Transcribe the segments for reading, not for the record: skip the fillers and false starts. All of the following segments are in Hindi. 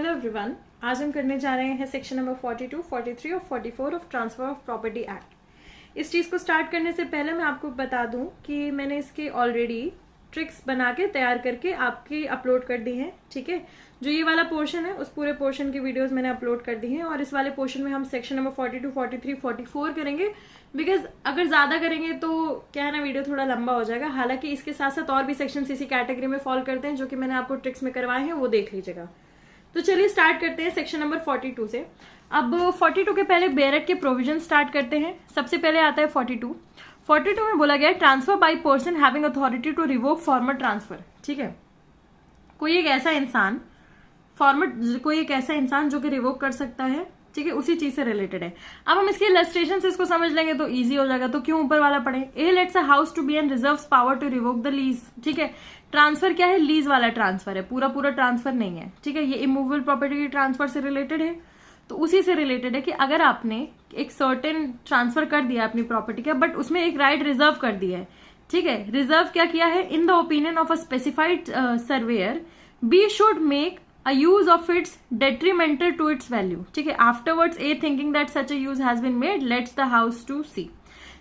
हेलो एवरीवन, आज हम करने जा रहे हैं सेक्शन नंबर 42, 43 और 44 of transfer of property act. इस चीज़ को स्टार्ट करने से पहले मैं आपको बता दूं कि मैंने इसके ऑलरेडी ट्रिक्स बना के तैयार करके आपकी अपलोड कर दी हैं। ठीक है, जो ये वाला पोर्शन है उस पूरे पोर्शन की वीडियोस मैंने अपलोड कर दी हैं और इस वाले पोर्शन में हम सेक्शन नंबर 42, 43, 44 करेंगे। बिकॉज अगर ज्यादा करेंगे तो क्या है ना, वीडियो थोड़ा लंबा हो जाएगा। हालांकि इसके साथ साथ और भी सेक्शन इसी कैटेगरी में फॉल करते हैं जो कि मैंने आपको ट्रिक्स में करवाए हैं, वो देख लीजिएगा। तो चलिए स्टार्ट करते हैं सेक्शन नंबर 42 से। अब 42 के पहले बेरेट के प्रोविजन स्टार्ट करते हैं। सबसे पहले आता है 42 में बोला गया है transfer by person having authority to revoke former transfer. ठीक है, कोई एक ऐसा इंसान जो कि रिवोक कर सकता है, ठीक है, उसी चीज से रिलेटेड है। अब हम इसके इलस्ट्रेशन से इसको समझ लेंगे तो इजी हो जाएगा। तो क्यों ऊपर वाला पढ़े, A lets a house to B and reserves power to revoke the lease. ठीक है, ट्रांसफर क्या है, लीज वाला ट्रांसफर है, पूरा ट्रांसफर नहीं है। ठीक है, ये इमूवेबल प्रॉपर्टी के ट्रांसफर से रिलेटेड है। तो उसी से रिलेटेड है कि अगर आपने एक सर्टेन ट्रांसफर कर दिया अपनी प्रॉपर्टी का, बट उसमें एक राइट रिजर्व कर दिया है। ठीक है, रिजर्व क्या किया है, in the opinion of a specified surveyor B should make a use of its detrimental to its value. ठीक है, afterwards A thinking that such a use has been made lets the house to C.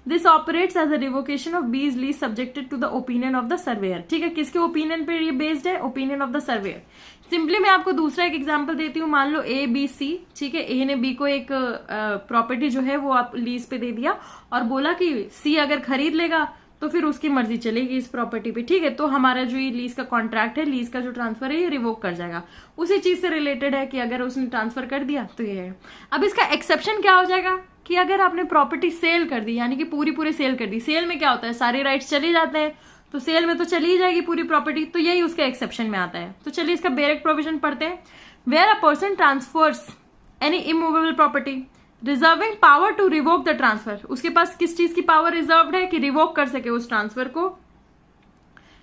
This operates as a revocation of B's lease subjected to the opinion of the surveyor. ठीक है, किसके ओपिनियन पे ये बेस्ड है, opinion of the surveyor. Simply मैं आपको दूसरा एक एग्जांपल देती हूँ। मान लो A B C, ठीक है, A ने B को एक प्रॉपर्टी जो है वो आप लीज पे दे दिया और बोला कि C अगर खरीद लेगा तो फिर उसकी मर्जी चलेगी इस प्रॉपर्टी पे। ठीक है, तो हमारा जो ये लीज का कॉन्ट्रैक्ट है, लीज का जो ट्रांसफर है, ये रिवोक कर जाएगा। उसी चीज से रिलेटेड है कि अगर उसने ट्रांसफर कर दिया तो ये है। अब इसका एक्सेप्शन क्या हो जाएगा कि अगर आपने प्रॉपर्टी सेल कर दी, यानी कि पूरी सेल कर दी। सेल में क्या होता है, सारे राइट्स चले जाते हैं, तो सेल में तो चली ही जाएगी पूरी प्रॉपर्टी, तो यही उसका एक्सेप्शन में आता है। तो चलिए इसका बेरेक्ट प्रोविजन पढ़ते हैं। Where a person transfers any immovable property reserving power to revoke the transfer, उसके पास किस चीज की पावर रिजर्व्ड है कि रिवोक कर सके उस ट्रांसफर को,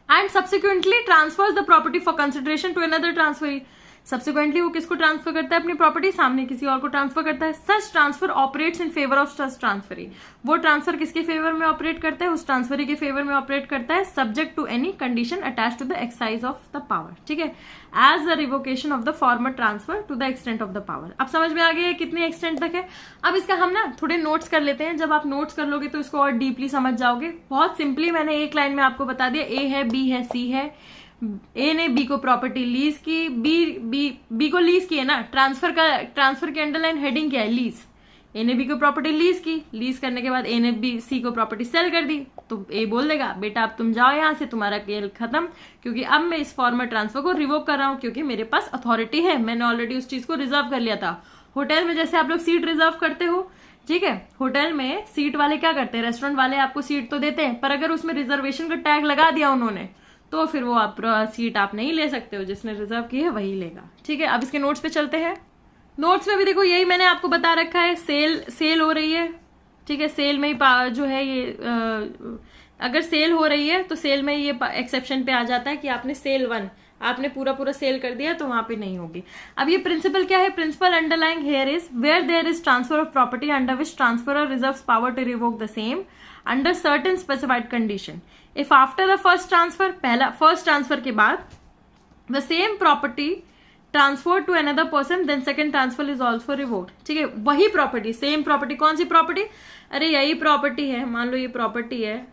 and subsequently transfers the property for consideration to another transferee. Subsequently वो किसको ट्रांसफर करता है, अपनी प्रॉपर्टी सामने किसी और को ट्रांसफर करता है। सच transfer operates in favour of such transferee. वो ट्रांसफर किसके फेवर में ऑपरेट करता है, उस ट्रांसफरी के फेवर में ऑपरेट करता है, subject to any condition attach to the exercise of the power. ठीक है, as the revocation of the former transfer to the extent of the power. अब समझ में आ गया कितने एक्सटेंट तक है। अब इसका हम ना थोड़े नोट्स कर लेते हैं। जब आप नोट्स कर लोगे तो इसको और डीपली समझ जाओगे। बहुत सिंपली मैंने एक लाइन में आपको बता दिया, ए है, बी है, सी है। ए ने बी को प्रॉपर्टी लीज की, बी को लीज की है ना, ट्रांसफर की अंडरलाइन हेडिंग क्या है, लीज। ए ने बी को प्रॉपर्टी लीज की, लीज करने के बाद ए ने बी सी को प्रॉपर्टी सेल कर दी, तो ए बोल देगा बेटा अब तुम जाओ यहां से, तुम्हारा खेल खत्म, क्योंकि अब मैं इस फॉर्मर ट्रांसफर को रिवोक कर रहा हूं, क्योंकि मेरे पास अथॉरिटी है, मैंने ऑलरेडी उस चीज को रिजर्व कर लिया था। होटल में जैसे आप लोग सीट रिजर्व करते हो, ठीक है, होटल में सीट वाले क्या करते हैं, रेस्टोरेंट वाले आपको सीट तो देते हैं, पर अगर उसमें रिजर्वेशन का टैग लगा दिया उन्होंने तो फिर वो आप सीट आप नहीं ले सकते हो, जिसने रिजर्व की है वही लेगा। ठीक है, अब इसके नोट्स पे चलते हैं। नोट्स में भी देखो यही मैंने आपको बता रखा है, सेल हो रही है। ठीक है, सेल में ही जो है ये अगर सेल हो रही है तो सेल में ये एक्सेप्शन पे आ जाता है कि आपने सेल 1 आपने पूरा सेल कर दिया तो वहां पे नहीं होगी। अब ये प्रिंसिपल क्या है, principle underlying here is where there is transfer of property under which transferor reserves power to revoke the same under certain specified condition. If after the first transfer के बाद the same property transfer to another person then second transfer is also revoked. ठीक है, वही प्रॉपर्टी, सेम प्रॉपर्टी, कौन सी प्रॉपर्टी, अरे यही प्रॉपर्टी है, मान लो ये प्रॉपर्टी है,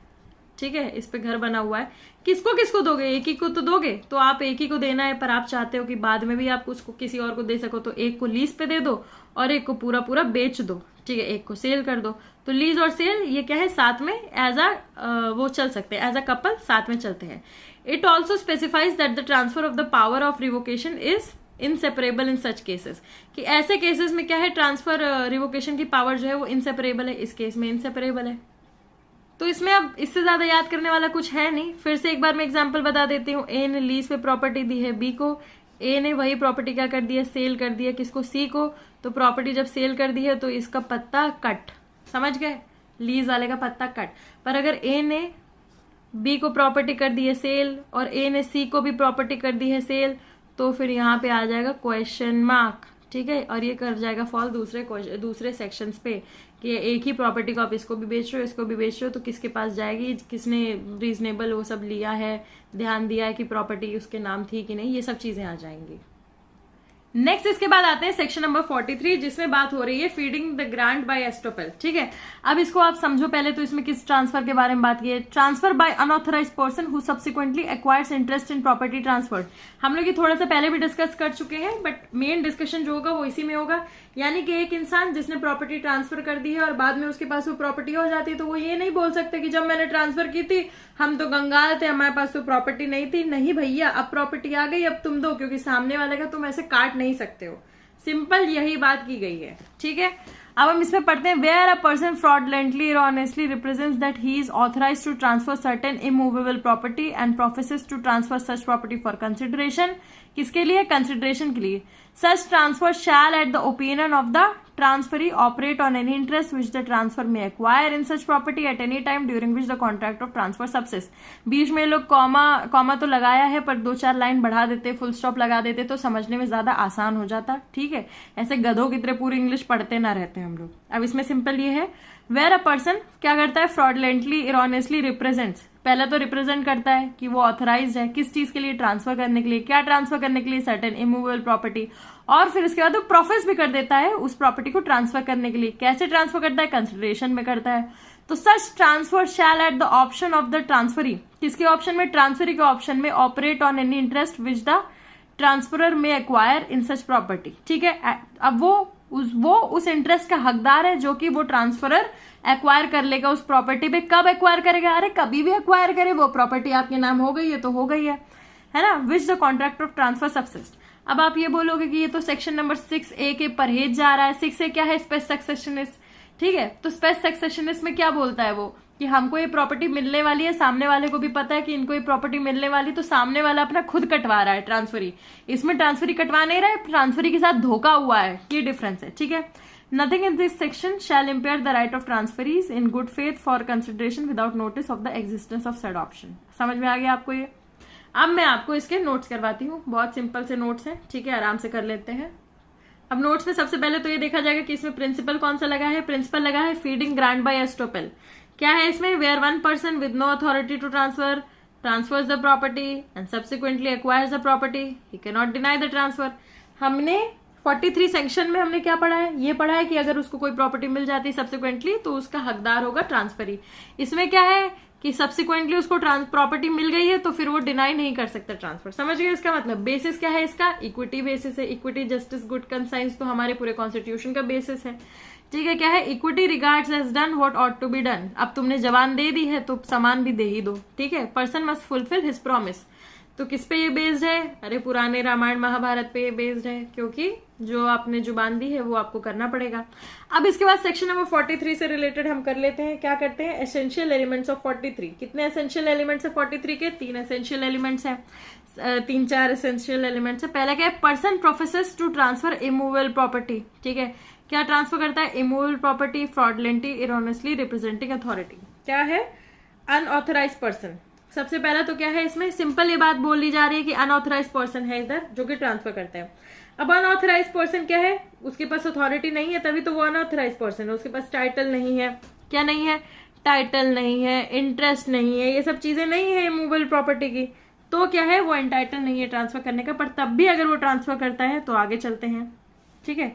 ठीक है, इस पे घर बना हुआ है, किसको दोगे, एक ही को तो दोगे, तो आप एक ही को देना है, पर आप चाहते हो कि बाद में भी आप उसको किसी और को दे सको, तो एक को लीज पे दे दो और एक को पूरा बेच दो। ठीक है, एक को सेल कर दो, तो लीज और सेल ये क्या है, साथ में एज वो चल सकते हैं, एज अ कपल साथ में चलते हैं। It also specifies that the transfer of the power of revocation is inseparable in such cases, कि ऐसे केसेस में क्या है, ट्रांसफर रिवोकेशन की पावर जो है वो इनसेपरेबल है, इस केस में इनसेपरेबल है। तो इसमें अब इससे ज्यादा याद करने वाला कुछ है नहीं। फिर से एक बार मैं एग्जांपल बता देती हूँ। ए ने लीज पे प्रॉपर्टी दी है बी को, ए ने वही प्रॉपर्टी क्या कर दिया, सेल कर दिया, किसको, सी को। तो प्रॉपर्टी जब सेल कर दी है तो इसका पत्ता कट, समझ गए, लीज वाले का पत्ता कट। पर अगर ए ने बी को प्रॉपर्टी कर दी है सेल और ए ने सी को भी प्रॉपर्टी कर दी है सेल, तो फिर यहाँ पे आ जाएगा क्वेश्चन मार्क। ठीक है, और ये कर जाएगा फॉल दूसरे सेक्शंस पे कि एक ही प्रॉपर्टी को आप इसको भी बेच रहे हो, इसको भी बेच रहे हो, तो किसके पास जाएगी, किसने रीजनेबल वो सब लिया है, ध्यान दिया है कि प्रॉपर्टी उसके नाम थी कि नहीं, ये सब चीजें आ जाएंगी। नेक्स्ट इसके बाद आते हैं सेक्शन नंबर 43, जिसमें बात हो रही है फीडिंग द ग्रांट बाय एस्टोपेल। ठीक है, अब इसको आप समझो पहले तो इसमें किस ट्रांसफर के बारे में बात की है। Transfer by unauthorised person who subsequently acquires interest in property transfer. हम लोग ये थोड़ा सा पहले भी डिस्कस कर चुके हैं, बट मेन डिस्कशन जो होगा वो इसी में होगा। यानी कि एक इंसान जिसने प्रॉपर्टी ट्रांसफर कर दी है और बाद में उसके पास वो प्रॉपर्टी हो जाती है, तो वो ये नहीं बोल सकते कि जब मैंने ट्रांसफर की थी हम तो कंगाल थे, हमारे पास तो प्रॉपर्टी नहीं थी। नहीं भैया, अब प्रॉपर्टी आ गई, अब तुम दो, क्योंकि सामने वाले का तुम ऐसे काट नहीं सकते हो। सिंपल यही बात की गई है। ठीक है, अब हम इसमें पढ़ते हैं where a person fraudulently or honestly represents that he is authorised to transfer certain immovable property and professes to transfer such property for consideration. किसके लिए? कंसिडरेशन के लिए। Such transfer shall at the opinion of the transferee operate on any interest which the transferor may acquire in such property at any time during which the contract of transfer subsists. बीच में लोग कॉमा तो लगाया है, पर 2-4 लाइन बढ़ा देते, फुल स्टॉप लगा देते तो समझने में ज्यादा आसान हो जाता। ठीक है, ऐसे गधों की तरह पूरी इंग्लिश पढ़ते ना रहते हम लोग। अब इसमें सिंपल ये है, वेयर अ पर्सन क्या करता है? Fraudulently erroneously represents. पहले तो रिप्रेजेंट करता है कि वो ऑथराइज्ड है किस चीज के लिए? ट्रांसफर करने के लिए। क्या ट्रांसफर करने के लिए? Certain immovable property. और फिर इसके बाद वो प्रोफेस भी कर देता है उस प्रॉपर्टी को ट्रांसफर करने के लिए। कैसे ट्रांसफर करता है? कंसिडरेशन में करता है। तो सच transfer shall at the option of the transferee. किसके ऑप्शन में? ट्रांसफरी के ऑप्शन में। Operate on any interest which the transferor में एक्वायर इन सच प्रॉपर्टी। ठीक है, अब वो उस इंटरेस्ट का हकदार है जो कि वो ट्रांसफरर एक्वायर कर लेगा उस प्रॉपर्टी पे। कब एक्वायर करेगा? अरे कभी भी एक्वायर करे, वो प्रॉपर्टी आपके नाम हो गई है तो हो गई है ना। विच the contract of transfer subsist. अब आप ये बोलोगे कि ये तो सेक्शन नंबर 6A के परहेज जा रहा है। 6A क्या है? स्पेस सक्सेशनिस्ट। ठीक है, तो स्पेस सक्सेशनिस्ट में क्या बोलता है वो कि हमको ये प्रॉपर्टी मिलने वाली है, सामने वाले को भी पता है कि इनको ये प्रॉपर्टी मिलने वाली, तो सामने वाला अपना खुद कटवा रहा है ट्रांसफरी। इसमें ट्रांसफरी कटवा नहीं रहा है, ट्रांसफरी के साथ धोखा हुआ है, ये डिफरेंस है। ठीक है, nothing in this section shall impair the right of transferees in good faith for consideration without notice of the existence of said option. समझ में आ गया आपको ये? अब मैं आपको इसके नोट्स करवाती हूँ, बहुत सिंपल से नोट्स हैं। ठीक है, आराम से कर लेते हैं। अब नोट्स में सबसे पहले तो ये देखा जाएगा कि इसमें प्रिंसिपल कौन सा लगा है। प्रिंसिपल लगा है फीडिंग ग्रांट बाय एस्टोपेल। क्या है इसमें? Where one person with no authority to transfer transfers the property and subsequently acquires the property, he can not deny the transfer. हमने 43 सेक्शन में हमने क्या पढ़ा है? ये पढ़ा है कि अगर उसको कोई प्रॉपर्टी मिल जाती है सब्सिक्वेंटली तो उसका हकदार होगा ट्रांसफरी। इसमें क्या है कि सब्सिक्वेंटली उसको प्रॉपर्टी मिल गई है तो फिर वो डिनाई नहीं कर सकता ट्रांसफर। समझ गए इसका मतलब? बेसिस क्या है इसका? इक्विटी बेसिस है। इक्विटी, जस्टिस, गुड कंसाइंस तो हमारे पूरे कॉन्स्टिट्यूशन का बेसिस है। ठीक है, क्या है? Equity regards as done what ought to be done. अब तुमने जबान दे दी है तो सामान भी दे ही दो। ठीक है, person must fulfil his promise. तो किस पे ये बेस्ड है? अरे पुराने रामायण महाभारत पे ये बेस्ड है, क्योंकि जो आपने जुबान दी है वो आपको करना पड़ेगा। अब इसके बाद सेक्शन नंबर 43 से रिलेटेड हम कर लेते हैं। क्या करते हैं? Essential elements of 43। कितने एसेंशियल एलिमेंट्स है 43 के? 3 एसेंशियल एलिमेंट्स है, 3-4 एसेंशियल एलिमेंट्स है। पहला क्या है? Person professes to transfer immovable property. ठीक है, क्या ट्रांसफर करता है? Immovable property fraudulently erroneously representing authority. क्या है? Unauthorised person. सबसे पहला तो क्या है इसमें? सिंपल ये बात बोली जा रही है कि अनऑथराइज पर्सन है इधर जो कि ट्रांसफर करता है। अब अनऑथराइज पर्सन क्या है? उसके पास अथॉरिटी नहीं है, तभी तो वो अनऑथराइज पर्सन है। उसके पास टाइटल नहीं है। क्या नहीं है? टाइटल नहीं है, इंटरेस्ट नहीं है, ये सब चीजें नहीं है इमूवेबल प्रॉपर्टी की। तो क्या है? वो एंटाइटल नहीं है ट्रांसफर करने का। पर तब भी अगर वो ट्रांसफर करता है तो आगे चलते हैं। ठीक है,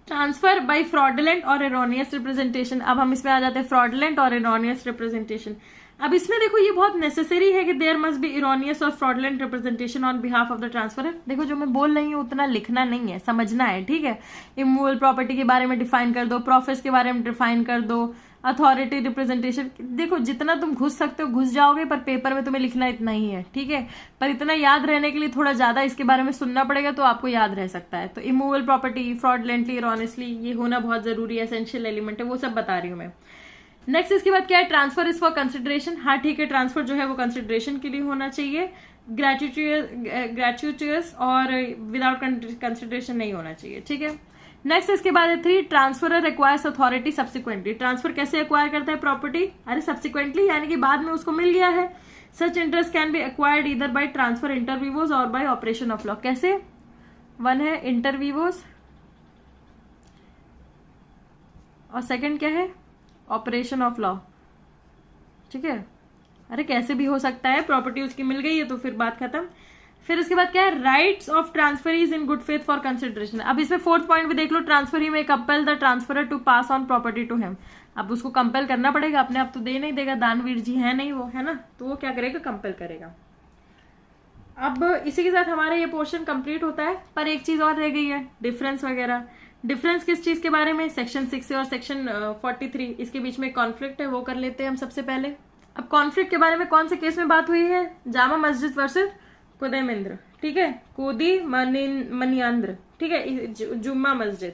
ट्रांसफर बाय फ्रॉडलेंट और एरोनियस रिप्रेजेंटेशन। अब हम इसमें आ जाते हैं फ्रॉडलेंट और एरोनियस रिप्रेजेंटेशन। अब इसमें देखो ये बहुत नेसेसरी है कि देयर मस्ट बी इरोनियस और fraudulent representation on behalf of the transfer. देखो जो मैं बोल रही हूँ उतना लिखना नहीं है, समझना है। ठीक है, इमूवेबल प्रॉपर्टी के बारे में डिफाइन कर दो, प्रोफेस के बारे में डिफाइन कर दो, अथॉरिटी रिप्रेजेंटेशन। देखो जितना तुम घुस सकते हो घुस जाओगे, पर पेपर में तुम्हें लिखना इतना ही है। ठीक है, पर इतना याद रहने के लिए थोड़ा ज्यादा इसके बारे में सुनना पड़ेगा तो आपको याद रह सकता है। तो इमूवेबल प्रॉपर्टी, फ्रॉडलेंटली, इरोनियसली, ये होना बहुत जरूरी है, एसेंशियल एलिमेंट है, वो सब बता रही हूँ मैं। नेक्स्ट इसके बाद क्या है? Transfer is for consideration. हाँ ठीक है, ट्रांसफर जो है वो कंसिडरेशन के लिए होना चाहिए। ग्रेचुइटियस और विदाउट कंसिडरेशन नहीं होना चाहिए। ठीक है, नेक्स्ट इसके बाद है 3, transferor acquires authority subsequently. Transfer कैसे एक्वायर करता है प्रॉपर्टी? अरे सब्सिक्वेंटली, यानी कि बाद में उसको मिल गया है। Such interest can be acquired इधर बाय ट्रांसफर इंटरवीवोस और बाय ऑपरेशन ऑफ लॉ। कैसे? 1 है इंटरवीवोस और सेकंड क्या है? Operation of law. ठीक है, अरे कैसे भी हो सकता है, प्रॉपर्टी उसकी मिल गई है तो फिर बात खत्म। फिर उसके बाद क्या है, rights of transferees in good faith for consideration. अब इसमें फोर्थ पॉइंट भी देख लो, transferee may compel the transferor to pass on property to him. अब उसको कंपेल करना पड़ेगा, अपने आप तो दे नहीं देगा, दानवीर जी है नहीं वो, है ना, तो वो क्या करेगा, कंपेल करेगा। अब इसी के साथ हमारा ये पोर्शन कंप्लीट होता है, पर एक चीज और रह गई है, डिफरेंस वगैरह। डिफरेंस किस चीज के बारे में, सेक्शन 6 और सेक्शन 43, इसके बीच में कॉन्फ्लिक्ट है, वो कर लेते हैं हम सबसे पहले। अब कॉन्फ्लिक्ट के बारे में कौन से केस में बात हुई है, जामा मस्जिद वर्सेस कुदैमिंद्र, ठीक है, कोदी मनियांद्र, ठीक है, जुम्मा मस्जिद।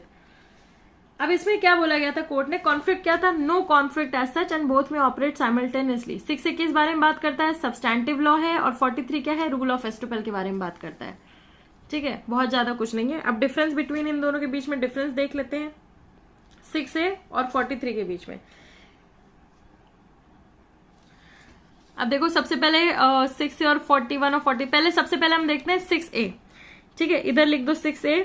अब इसमें क्या बोला गया था कोर्ट ने, कॉन्फ्लिक्ट क्या था, no conflict as such and both में ऑपरेट साइमल्टेनियसली। 6 किस बारे में बात करता है, सब्सटैंटिव लॉ है, और 43 क्या है, रूल ऑफ एस्टोपेल के बारे में बात करता है, ठीक है, बहुत ज्यादा कुछ नहीं है। अब डिफरेंस बिटवीन इन दोनों के बीच में डिफरेंस देख लेते हैं, 6A और 43 के बीच में। अब देखो सबसे पहले 6A और 41 और 40, पहले सबसे पहले हम देखते हैं 6A, ठीक है, इधर लिख दो 6A,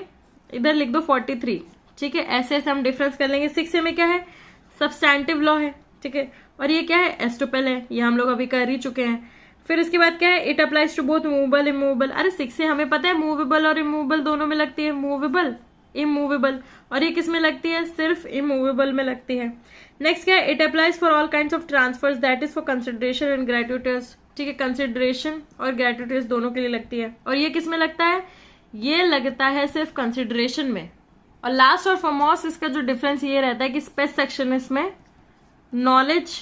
इधर लिख दो 43, ठीक है, ऐसे ऐसे हम डिफरेंस कर लेंगे। 6A में क्या है, सब्सटैंटिव लॉ है, ठीक है, और ये क्या है, एस्टोपेल है, ये हम लोग अभी कर ही चुके हैं। फिर इसके बाद क्या है, it applies to both movable immovable. अरे 6A हमें पता है मूवेबल और इमूवेबल दोनों में लगती है, मूवेबल इमूवेबल, और ये किस में लगती है, सिर्फ इमूवेबल में लगती है। नेक्स्ट क्या है, it applies for all kinds of transfers that is for consideration and gratuitous, ठीक है, कंसिडरेशन और ग्रेट्यूटस दोनों के लिए लगती है। और ये किस में लगता है, ये लगता है सिर्फ कंसिडरेशन में। और लास्ट और फॉरमोस्ट इसका जो डिफरेंस ये रहता है कि स्पेस सेक्शन इसमें नॉलेज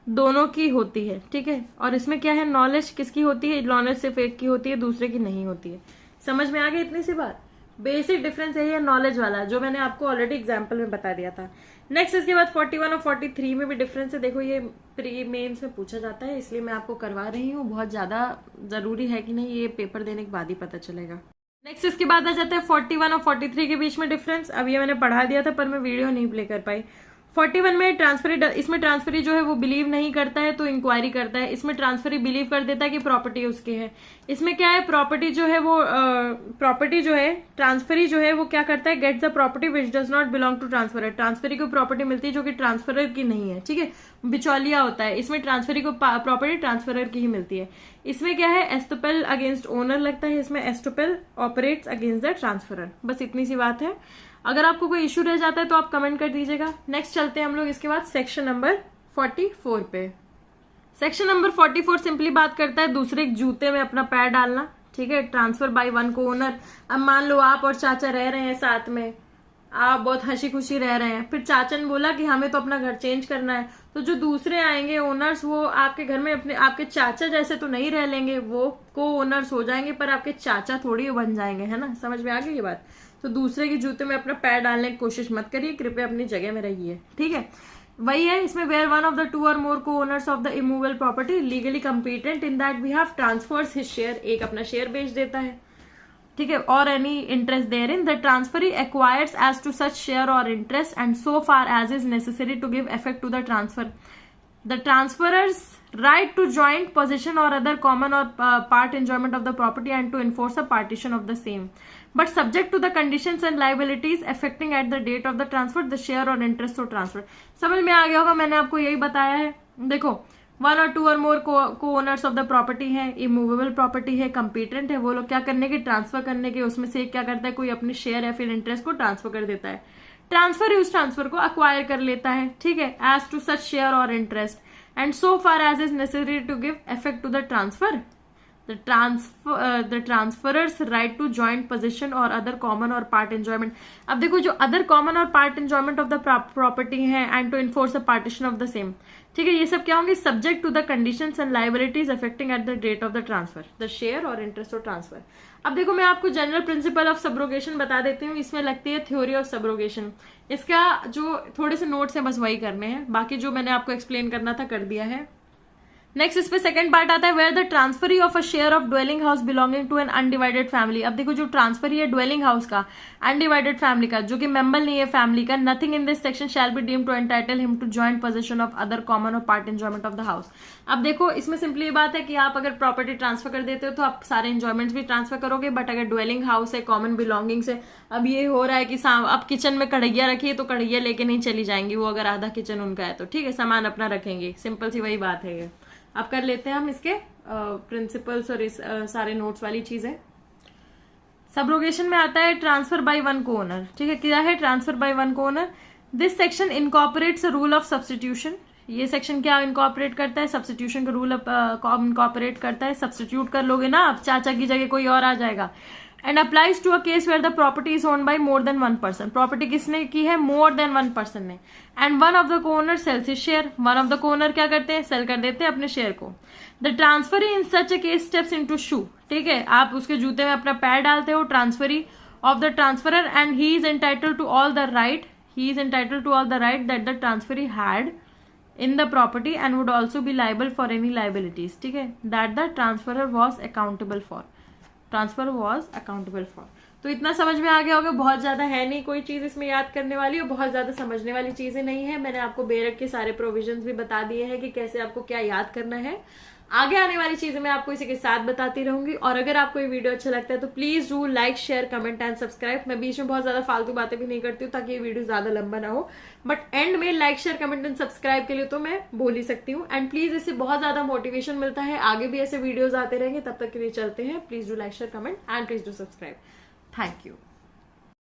दोनों की होती है, ठीक है, और इसमें क्या है, नॉलेज किसकी होती है, नॉलेज सिर्फ एक की होती है, दूसरे की नहीं होती है। समझ में आ गई इतनी सी बात, बेसिक डिफरेंस यही है नॉलेज वाला, जो मैंने आपको ऑलरेडी एग्जाम्पल में बता दिया था। नेक्स्ट इसके बाद 41 और 43 में भी डिफरेंस है। देखो ये प्री मेंस में पूछा जाता है, इसलिए मैं आपको करवा रही हूँ, बहुत ज्यादा जरूरी है कि नहीं, ये पेपर देने के बाद ही पता चलेगा। नेक्स्ट इसके बाद आ जाता है 41 और 43 के बीच में डिफरेंस। अब ये मैंने पढ़ा दिया था पर मैं वीडियो नहीं प्ले कर पाई। 41 में ट्रांसफरी, इसमें ट्रांसफरी जो है वो बिलीव नहीं करता है तो इंक्वायरी करता है। इसमें ट्रांसफरी बिलीव कर देता है कि प्रॉपर्टी उसकी है। इसमें क्या है, प्रॉपर्टी जो है वो प्रॉपर्टी जो है, ट्रांसफरी जो है वो क्या करता है, get the property which does not belong to transferor. Transferee को प्रॉपर्टी मिलती है जो कि ट्रांसफरर की नहीं है, ठीक है, बिचौलिया होता है। इसमें ट्रांसफरी को प्रॉपर्टी ट्रांसफरर की ही मिलती है। इसमें क्या है, एस्टोपेल अगेंस्ट ओनर लगता है, इसमें एस्टोपेल ऑपरेट्स अगेंस्ट द ट्रांसफरर। बस इतनी सी बात है। अगर आपको कोई इश्यू रह जाता है तो आप कमेंट कर दीजिएगा। नेक्स्ट चलते हैं हम लोग इसके बाद सेक्शन नंबर 44 पे। सेक्शन नंबर 44 सिंपली बात करता है दूसरे जूते में अपना पैर डालना, ठीक है, ट्रांसफर बाय वन को ओनर। अब मान लो आप और चाचा रह रहे हैं साथ में, आप बहुत हंसी खुशी रह रहे हैं, फिर चाचा ने बोला कि हमें तो अपना घर चेंज करना है, तो जो दूसरे आएंगे ओनर्स वो आपके घर में अपने आपके चाचा जैसे तो नहीं रह लेंगे, वो को ओनर्स हो जाएंगे पर आपके चाचा थोड़ी बन जाएंगे, है ना, समझ में आ गई ये बात। तो दूसरे के जूते में अपना पैर डालने की कोशिश मत करिए, कृपया अपनी जगह में रहिए, ठीक है। वही है इसमें, where one of the two or more co-owners of the immovable property legally competent in that behalf transfers his share, एक अपना शेयर बेच देता है, ठीक है, or any interest therein the transferee acquires as to such share or interest and so far as is necessary to give effect to the transfer the transferor's right to joint possession or other common or part enjoyment of the property and to enforce a partition of the same, but subject to the conditions and liabilities affecting at the date of the transfer the share or interest or transfer। समझ में आ गया होगा, मैंने आपको यही बताया है। देखो, वन और to or more co-owners of the property है, इमूवेबल प्रॉपर्टी है, कंपीटेंट है, वो लोग क्या करने के, ट्रांसफर करने के, उसमें से क्या करता है, कोई अपने शेयर या फिर इंटरेस्ट को ट्रांसफर कर देता है। ट्रांसफर उस ट्रांसफर को अक्वायर कर लेता है, ठीक है, as to such share or interest and so far as is necessary to give effect to the transfer the transferer's right to joint possession or other common or part enjoyment। अब देखो जो other common और part enjoyment of the property है and to enforce a partition of the same, ठीक है, ये सब क्या होंगे, subject to the conditions and liabilities affecting at the date of the transfer the share or interest or transfer। अब देखो मैं आपको जनरल प्रिंसिपल ऑफ सब्रोगेशन बता देती हूँ, इसमें लगती है थ्योरी ऑफ सब्रोगेशन। इसका जो थोड़े से नोट्स हैं बस वही करने हैं, बाकी जो मैंने आपको एक्सप्लेन करना था कर दिया है। नेक्स्ट इस पे सेकंड पार्ट आता है, where the transferee of a share of dwelling house belonging to an undivided family. अब देखो जो ट्रांसफरी है ड्वेलिंग हाउस का, अनडिवाइडेड फैमिली का, जो कि मेंबर नहीं है फैमिली का, nothing in this section shall be deemed to entitle him to joint possession of other common or part enjoyment of the house. अब देखो इसमें सिंपली ये बात है कि आप अगर प्रॉपर्टी ट्रांसफर कर देते हो तो आप सारे एंजॉयमेंट्स भी ट्रांसफर करोगे, बट अगर ड्वेलिंग हाउस है, कॉमन बिलोंगिंग्स है, अब ये हो रहा है कि अब किचन में कढ़ैया रखी है तो कढ़ैया लेके नहीं चली जाएंगी वो, अगर आधा किचन उनका है तो, ठीक है, सामान अपना रखेंगे, सिंपल सी वही बात है ये। अब कर लेते हैं हम इसके प्रिंसिपल्स और इस सारे नोट्स वाली चीजें। सबरोगेशन में आता है ट्रांसफर बाय वन को ओनर। ठीक है, क्या है ट्रांसफर बाय वन को owner. This section incorporates rule of substitution. ये सेक्शन क्या इनकॉर्पोरेट करता है, सब्सटीट्यूशन का रूल इनकॉर्पोरेट करता है। सब्सटीट्यूट कर लोगे ना आप, चाचा की जगह कोई और आ जाएगा। And applies to a case where the property is owned by more than one person. Property किसने की है, मोर देन वन पर्सन ने। And one of the co-owner sells his share. One of the co-owner क्या करते हैं, सेल कर देते हैं अपने शेयर को। The transferee in such a case steps into shoe. ठीक है, आप उसके जूते में अपना पैर डालते हो, transferee of the transferor, and he is entitled to all the right that the transferee had in the property and would also be liable for any liabilities, ठीक है, that the transferor was accountable for। तो इतना समझ में आ गया होगा, बहुत ज्यादा है नहीं कोई चीज इसमें याद करने वाली और बहुत ज्यादा समझने वाली चीजें नहीं है। मैंने आपको बेरक के सारे प्रोविजंस भी बता दिए हैं कि कैसे आपको क्या याद करना है। आगे आने वाली चीजें मैं आपको इसी के साथ बताती रहूंगी। और अगर आपको ये वीडियो अच्छा लगता है तो please do like, share, comment and subscribe. मैं बीच में बहुत ज्यादा फालतू बातें भी नहीं करती हूँ ताकि ये वीडियो ज्यादा लंबा ना हो, बट एंड में like, share, comment and subscribe के लिए तो मैं बोल ही सकती हूँ। एंड प्लीज इससे बहुत ज्यादा मोटिवेशन मिलता है, आगे भी ऐसे वीडियोज आते रहेंगे। तब तक के लिए चलते हैं। Please do like, share, comment and please do subscribe. Thank you.